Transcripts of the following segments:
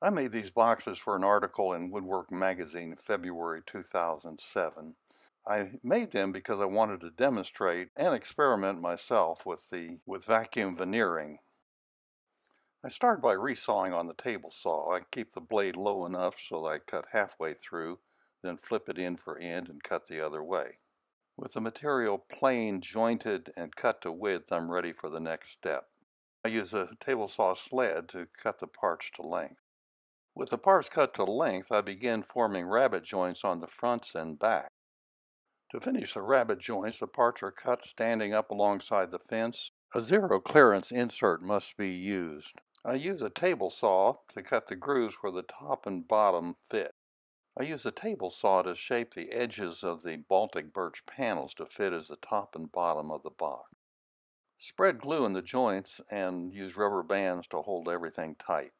I made these boxes for an article in Woodwork Magazine in February 2007. I made them because I wanted to demonstrate and experiment myself with vacuum veneering. I start by resawing on the table saw. I keep the blade low enough so that I cut halfway through, then flip it end for end and cut the other way. With the material plain, jointed, and cut to width, I'm ready for the next step. I use a table saw sled to cut the parts to length. With the parts cut to length, I begin forming rabbet joints on the fronts and back. To finish the rabbet joints, the parts are cut standing up alongside the fence. A zero clearance insert must be used. I use a table saw to cut the grooves where the top and bottom fit. I use a table saw to shape the edges of the Baltic birch panels to fit as the top and bottom of the box. Spread glue in the joints and use rubber bands to hold everything tight.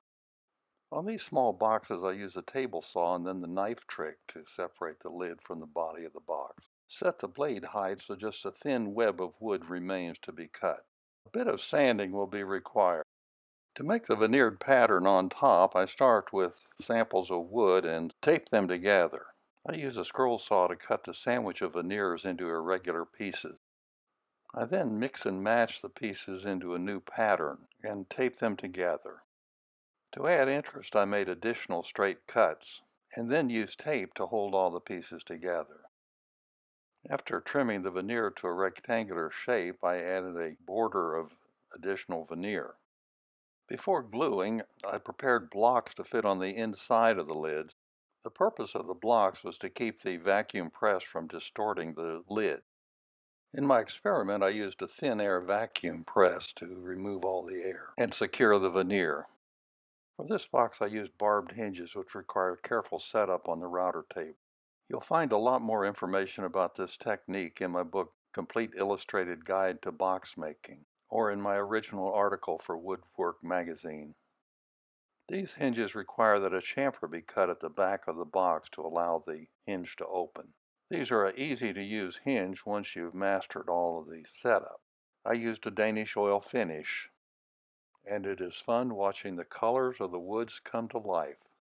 On these small boxes, I use a table saw and then the knife trick to separate the lid from the body of the box. Set the blade height so just a thin web of wood remains to be cut. A bit of sanding will be required. To make the veneered pattern on top, I start with samples of wood and tape them together. I use a scroll saw to cut the sandwich of veneers into irregular pieces. I then mix and match the pieces into a new pattern and tape them together. To add interest, I made additional straight cuts and then used tape to hold all the pieces together. After trimming the veneer to a rectangular shape, I added a border of additional veneer. Before gluing, I prepared blocks to fit on the inside of the lids. The purpose of the blocks was to keep the vacuum press from distorting the lid. In my experiment, I used a thin air vacuum press to remove all the air and secure the veneer. For this box, I used barbed hinges, which require careful setup on the router table. You'll find a lot more information about this technique in my book, Complete Illustrated Guide to Box Making, or in my original article for Woodwork Magazine. These hinges require that a chamfer be cut at the back of the box to allow the hinge to open. These are an easy to use hinge once you've mastered all of the setup. I used a Danish oil finish, and it is fun watching the colors of the woods come to life.